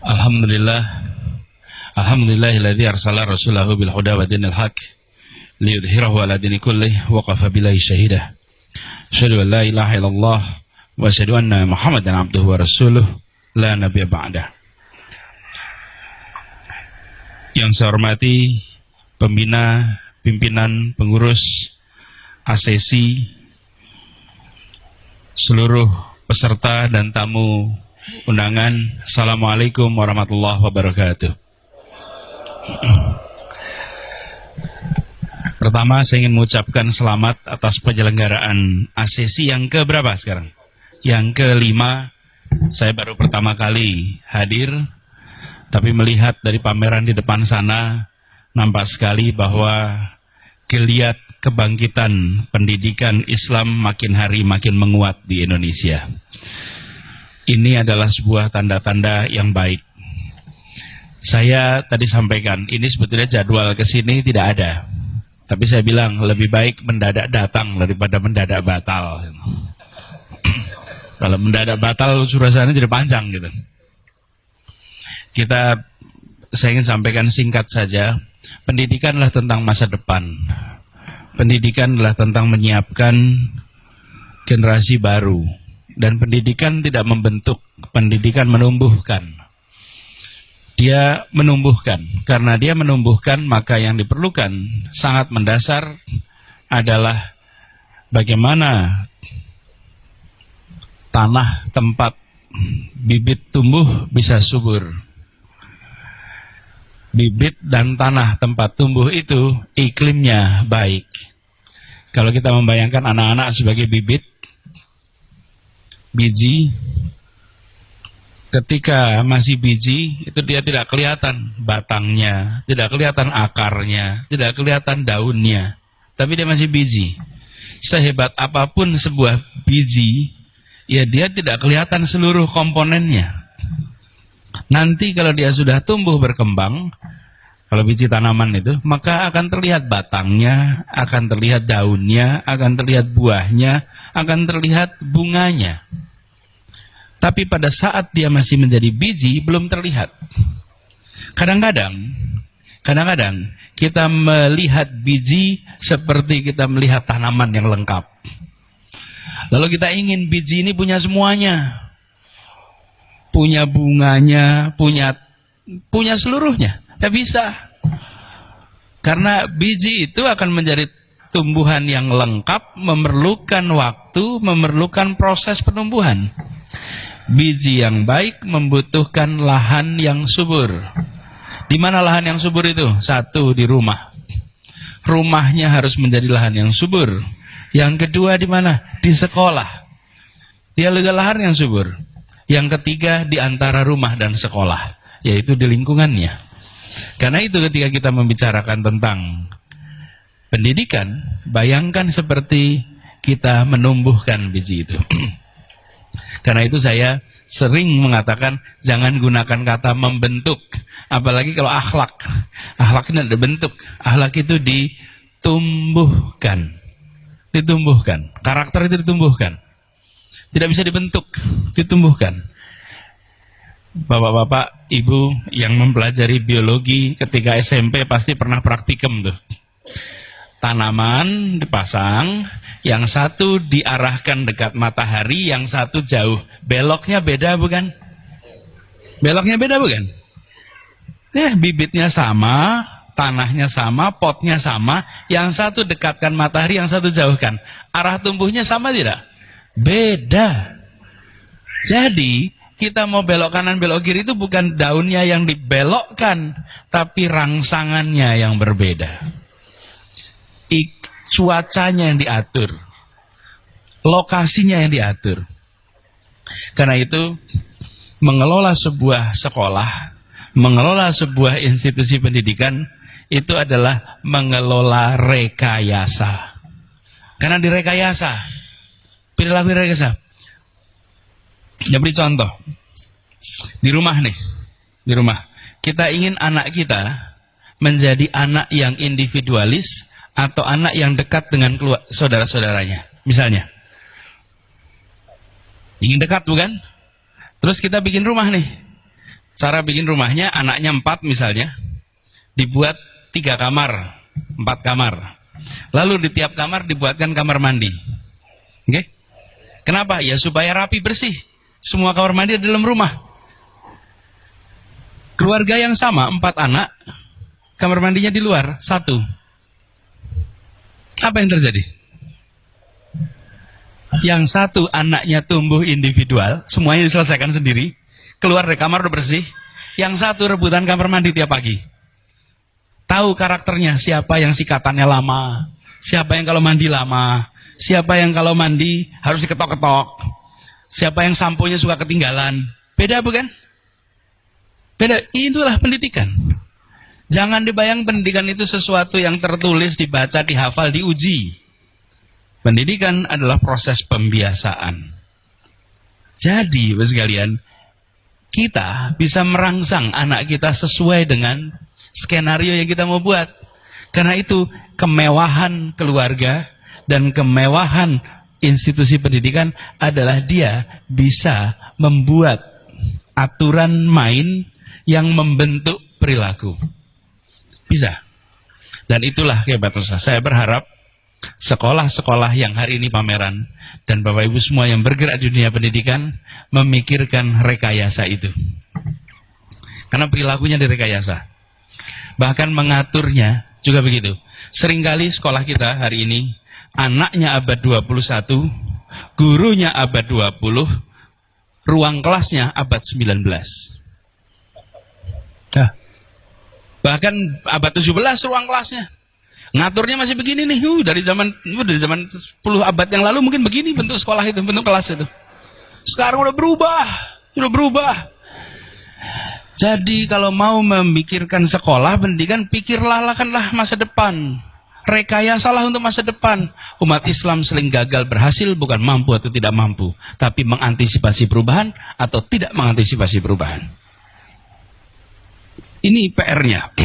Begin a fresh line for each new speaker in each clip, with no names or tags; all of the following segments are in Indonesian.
Alhamdulillah, alhamdulillahilladzi arsala rasulahu bil huda wa dinil haq liyudhhirahu ala dini kullih wa qafa billahi syahida. Asyhadu an la ilaha illallah wa asyhadu anna Muhammadan abduhu wa rasuluh la nabiyya ba'dah. Yang saya hormati pembina, pimpinan, pengurus ASESI, seluruh peserta dan tamu undangan, Assalamualaikum warahmatullahi wabarakatuh. Pertama, saya ingin mengucapkan selamat atas penyelenggaraan ASESI yang keberapa sekarang? Yang kelima. Saya baru pertama kali hadir, tapi melihat dari pameran di depan sana, nampak sekali bahwa geliat kebangkitan pendidikan Islam makin hari makin menguat di Indonesia. Ini adalah sebuah tanda-tanda yang baik. Saya tadi sampaikan, ini sebetulnya jadwal ke sini tidak ada. Tapi saya bilang lebih baik mendadak datang daripada mendadak batal. Kalau mendadak batal suasana jadi panjang gitu. Saya ingin sampaikan singkat saja. Pendidikanlah tentang masa depan. Pendidikan adalah tentang menyiapkan generasi baru. Dan pendidikan tidak membentuk, pendidikan menumbuhkan. Dia menumbuhkan. Karena dia menumbuhkan, maka yang diperlukan sangat mendasar adalah bagaimana tanah tempat bibit tumbuh bisa subur. Bibit dan tanah tempat tumbuh itu iklimnya baik. Kalau kita membayangkan anak-anak sebagai bibit, biji, ketika masih biji itu dia tidak kelihatan batangnya, tidak kelihatan akarnya, tidak kelihatan daunnya, tapi dia masih biji. Sehebat apapun sebuah biji, ya dia tidak kelihatan seluruh komponennya. Nanti kalau dia sudah tumbuh berkembang, kalau biji tanaman itu, maka akan terlihat batangnya, akan terlihat daunnya, akan terlihat buahnya, akan terlihat bunganya. Tapi pada saat dia masih menjadi biji, belum terlihat. Kadang-kadang kita melihat biji seperti kita melihat tanaman yang lengkap. Lalu kita ingin biji ini punya semuanya. Punya bunganya, punya seluruhnya. Tidak bisa. Karena biji itu akan menjadi tumbuhan yang lengkap, memerlukan waktu, memerlukan proses penumbuhan. Biji yang baik membutuhkan lahan yang subur. Di mana lahan yang subur itu? Satu, di rumah. Rumahnya harus menjadi lahan yang subur. Yang kedua di mana? Di sekolah. Dia juga lahan yang subur. Yang ketiga di antara rumah dan sekolah, yaitu di lingkungannya. Karena itu ketika kita membicarakan tentang pendidikan, bayangkan seperti kita menumbuhkan biji itu. Karena itu saya sering mengatakan jangan gunakan kata membentuk, apalagi kalau akhlak. Akhlak ini ada bentuk, akhlak itu ditumbuhkan. Ditumbuhkan, karakter itu ditumbuhkan. Tidak bisa dibentuk, ditumbuhkan. Bapak-bapak, ibu yang mempelajari biologi ketika SMP pasti pernah praktikum tuh. Tanaman dipasang, yang satu diarahkan dekat matahari, yang satu jauh. Beloknya beda bukan? Beloknya beda bukan? Bibitnya sama, tanahnya sama, potnya sama, yang satu dekatkan matahari, yang satu jauhkan. Arah tumbuhnya sama tidak? Beda. Jadi, kita mau belok kanan, belok kiri itu bukan daunnya yang dibelokkan, tapi rangsangannya yang berbeda. Cuacanya yang diatur, lokasinya yang diatur. Karena itu mengelola sebuah sekolah, mengelola sebuah institusi pendidikan itu adalah mengelola rekayasa. Karena direkayasa, perilaku direkayasa. Ya, beri contoh di rumah nih, di rumah kita ingin anak kita menjadi anak yang individualis atau anak yang dekat dengan saudara-saudaranya. Misalnya ingin dekat bukan? Terus kita bikin rumah nih, Cara bikin rumahnya, anaknya 4 misalnya, dibuat 3 kamar, 4 kamar. Lalu di tiap kamar dibuatkan kamar mandi. Oke? Kenapa? Ya supaya rapi bersih. Semua kamar mandi di dalam rumah. Keluarga yang sama, 4 anak, kamar mandinya di luar, 1. Apa yang terjadi? Yang 1 anaknya tumbuh individual, semuanya diselesaikan sendiri, keluar dari kamar udah bersih. Yang 1 rebutan kamar mandi tiap pagi. Tahu karakternya, siapa yang sikatannya lama, siapa yang kalau mandi lama, siapa yang kalau mandi harus diketok-ketok, siapa yang samponya suka ketinggalan. Beda bukan? Beda. Itulah pendidikan. Jangan dibayang pendidikan itu sesuatu yang tertulis, dibaca, dihafal, diuji. Pendidikan adalah proses pembiasaan. Jadi, Bapak sekalian, kita bisa merangsang anak kita sesuai dengan skenario yang kita mau buat. Karena itu kemewahan keluarga dan kemewahan institusi pendidikan adalah dia bisa membuat aturan main yang membentuk perilaku. Bisa. Dan itulah kehebatan saya berharap sekolah-sekolah yang hari ini pameran dan Bapak Ibu semua yang bergerak di dunia pendidikan memikirkan rekayasa itu. Karena perilakunya direkayasa. Bahkan mengaturnya juga begitu. Seringkali sekolah kita hari ini, anaknya abad 21, gurunya abad 20, ruang kelasnya abad 19. Bahkan abad 17 ruang kelasnya. Ngaturnya masih begini nih, dari zaman 10 abad yang lalu mungkin begini bentuk sekolah itu, bentuk kelas itu. Sekarang udah berubah. Jadi kalau mau memikirkan sekolah, pendidikan, pikirlah masa depan. Rekayasalah untuk masa depan. Umat Islam sering gagal berhasil, bukan mampu atau tidak mampu, tapi mengantisipasi perubahan atau tidak mengantisipasi perubahan. Ini PR-nya.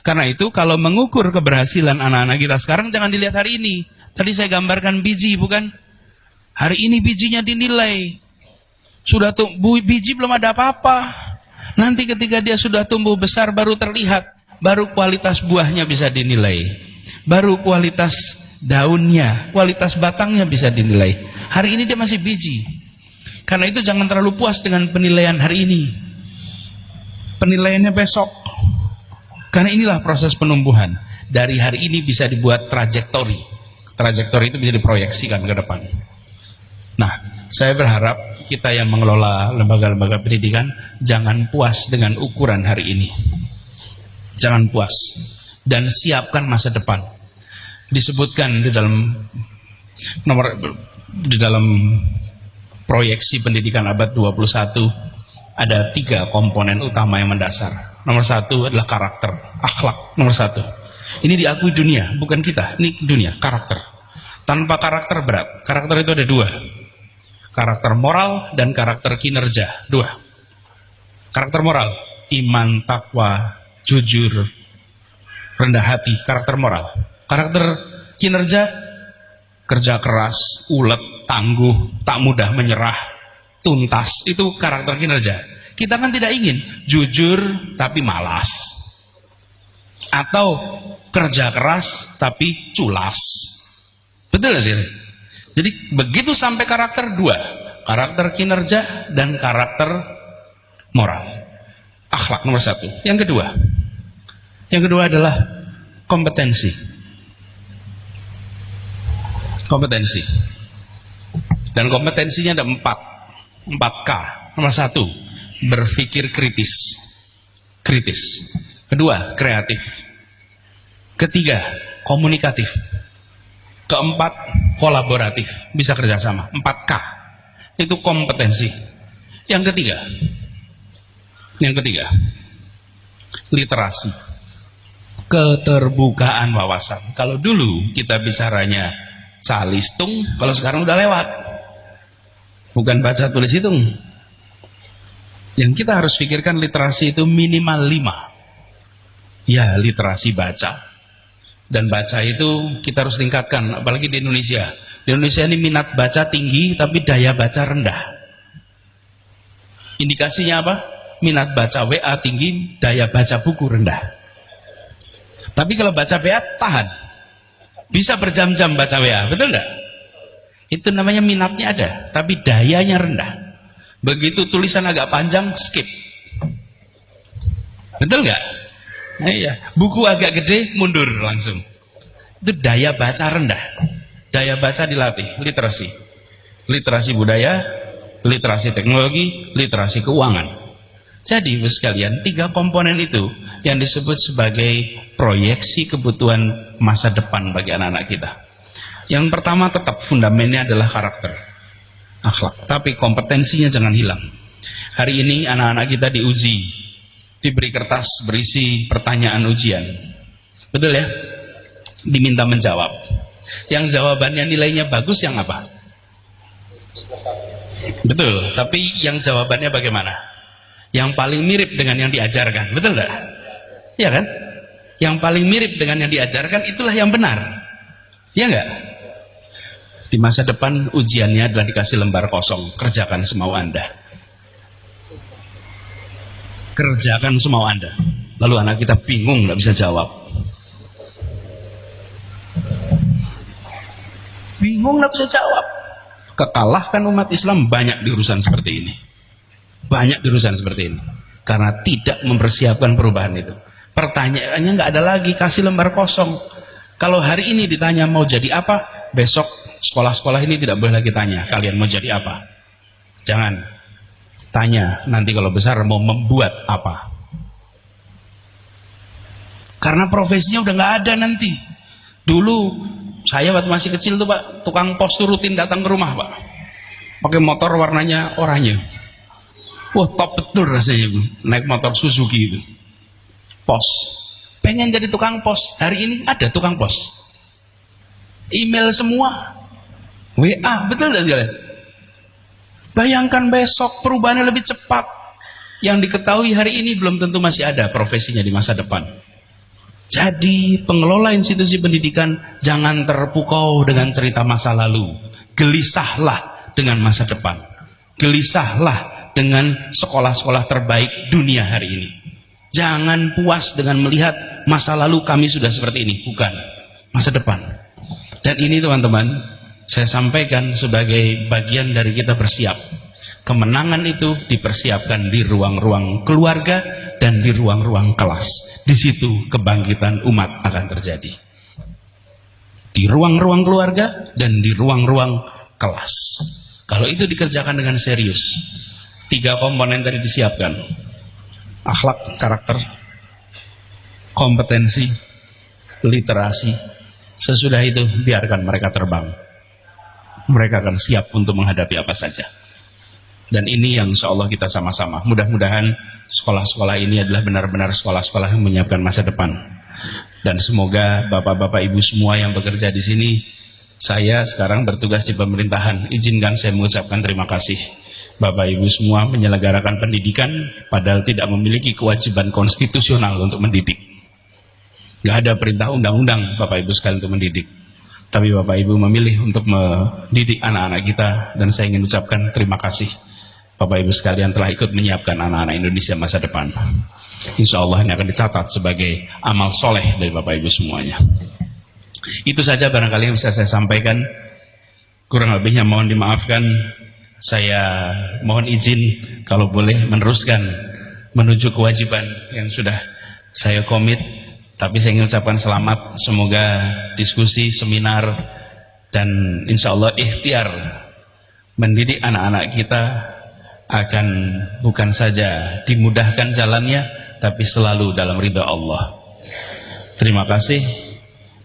Karena itu kalau mengukur keberhasilan anak-anak kita sekarang, jangan dilihat hari ini. Tadi saya gambarkan biji, bukan? Hari ini bijinya dinilai. Sudah tumbuh biji belum ada apa-apa. Nanti ketika dia sudah tumbuh besar baru terlihat. Baru kualitas buahnya bisa dinilai. Baru kualitas daunnya, kualitas batangnya bisa dinilai. Hari ini dia masih biji. Karena itu jangan terlalu puas dengan penilaian hari ini. Penilaiannya besok. Karena inilah proses penumbuhan. Dari hari ini bisa dibuat trajektori. Trajektori itu bisa diproyeksikan ke depan. Nah, saya berharap kita yang mengelola lembaga-lembaga pendidikan jangan puas dengan ukuran hari ini. Jangan puas. Dan siapkan masa depan. Disebutkan di dalam proyeksi pendidikan abad 21 ada 3 komponen utama yang mendasar. Nomor 1 adalah karakter, akhlak. Nomor 1. Ini diakui dunia, bukan kita. Ini dunia, karakter. Tanpa karakter berat. Karakter itu ada 2. Karakter moral dan karakter kinerja. 2. Karakter moral, iman, takwa, jujur, rendah hati. Karakter moral. Karakter kinerja, kerja keras, ulet, tangguh, tak mudah menyerah, tuntas. Itu karakter kinerja. Kita kan tidak ingin jujur tapi malas, atau kerja keras tapi culas. Betul gak sih? Jadi begitu sampai karakter 2, karakter kinerja dan karakter moral. Akhlak nomor 1. Yang kedua adalah kompetensi. Kompetensi. Dan kompetensinya ada 4K. Nomor 1, berpikir kritis. Kedua, kreatif. Ketiga, komunikatif. Keempat, kolaboratif. Bisa kerjasama. 4K. Itu kompetensi. Yang ketiga, literasi. Keterbukaan wawasan. Kalau dulu kita bicaranya calistung, kalau sekarang udah lewat. Bukan baca tulis hitung. Yang kita harus pikirkan literasi itu minimal 5. Ya, literasi baca. Dan baca itu kita harus tingkatkan, apalagi di Indonesia. Di Indonesia ini minat baca tinggi, tapi daya baca rendah. Indikasinya apa? minat baca WA tinggi, daya baca buku rendah. Tapi kalau baca WA tahan, bisa berjam-jam baca WA, betul enggak? Itu namanya minatnya ada, tapi dayanya rendah. Begitu tulisan agak panjang, skip. Betul enggak? Nah, iya. Buku agak gede, mundur langsung. Itu daya baca rendah. Daya baca dilatih, literasi. Literasi budaya, literasi teknologi, literasi keuangan. Jadi Ibu sekalian, 3 komponen itu yang disebut sebagai proyeksi kebutuhan masa depan bagi anak-anak kita. Yang pertama tetap fundamennya adalah karakter, akhlak. Tapi kompetensinya jangan hilang. Hari ini anak-anak kita diuji, diberi kertas berisi pertanyaan ujian. Betul ya? Diminta menjawab. Yang jawabannya nilainya bagus yang apa? Betul, tapi yang jawabannya bagaimana? Yang paling mirip dengan yang diajarkan, betul nggak? Iya kan? Yang paling mirip dengan yang diajarkan itulah yang benar, ya nggak? Di masa depan ujiannya adalah dikasih lembar kosong, kerjakan semau Anda. Kerjakan semau Anda. Lalu anak kita bingung, nggak bisa jawab. Bingung, nggak bisa jawab. Kekalahkan umat Islam banyak di urusan seperti ini. Banyak di urusan seperti ini karena tidak mempersiapkan perubahan itu. Pertanyaannya nggak ada lagi, kasih lembar kosong. Kalau hari ini ditanya mau jadi apa, besok sekolah-sekolah ini tidak boleh lagi tanya kalian mau jadi apa. Jangan tanya nanti kalau besar mau membuat apa, karena profesinya udah nggak ada nanti. Dulu saya waktu masih kecil tuh Pak, tukang pos tuh rutin datang ke rumah Pak, pakai motor warnanya oranye. Wah, top betul rasanya naik motor Suzuki itu. Pos. Pengen jadi tukang pos. Hari ini ada tukang pos. Email semua. WA, betul tidak sekalian? Bayangkan besok perubahannya lebih cepat. Yang diketahui hari ini belum tentu masih ada profesinya di masa depan. Jadi pengelola institusi pendidikan jangan terpukau dengan cerita masa lalu. Gelisahlah dengan masa depan. Gelisahlah dengan sekolah-sekolah terbaik dunia hari ini. Jangan puas dengan melihat masa lalu kami sudah seperti ini, bukan masa depan. Dan ini teman-teman, saya sampaikan sebagai bagian dari kita bersiap. Kemenangan itu dipersiapkan di ruang-ruang keluarga dan di ruang-ruang kelas. Di situ kebangkitan umat akan terjadi. Di ruang-ruang keluarga dan di ruang-ruang kelas. Kalau itu dikerjakan dengan serius, 3 komponen tadi disiapkan: akhlak, karakter, kompetensi, literasi. Sesudah itu biarkan mereka terbang. Mereka akan siap untuk menghadapi apa saja. Dan ini yang insya Allah kita sama-sama. Mudah-mudahan sekolah-sekolah ini adalah benar-benar sekolah-sekolah yang menyiapkan masa depan. Dan semoga bapak-bapak ibu semua yang bekerja di sini, saya sekarang bertugas di pemerintahan, izinkan saya mengucapkan terima kasih. Bapak Ibu semua menyelenggarakan pendidikan padahal tidak memiliki kewajiban konstitusional untuk mendidik. Nggak ada perintah undang-undang Bapak Ibu sekalian untuk mendidik. Tapi Bapak Ibu memilih untuk mendidik anak-anak kita, dan saya ingin ucapkan terima kasih. Bapak Ibu sekalian telah ikut menyiapkan anak-anak Indonesia masa depan. Insya Allah ini akan dicatat sebagai amal soleh dari Bapak Ibu semuanya. Itu saja barangkali yang bisa saya sampaikan. Kurang lebihnya mohon dimaafkan. Saya mohon izin kalau boleh meneruskan menuju kewajiban yang sudah saya komit. Tapi saya ingin ucapkan selamat. Semoga diskusi, seminar, dan insya Allah ikhtiar mendidik anak-anak kita akan bukan saja dimudahkan jalannya, tapi selalu dalam ridha Allah. Terima kasih.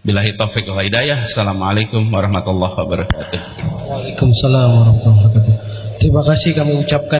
Billahi taufiq wal hidayah. Assalamualaikum warahmatullahi wabarakatuh.
Waalaikumsalam warahmatullahi wabarakatuh. Terima kasih kami ucapkan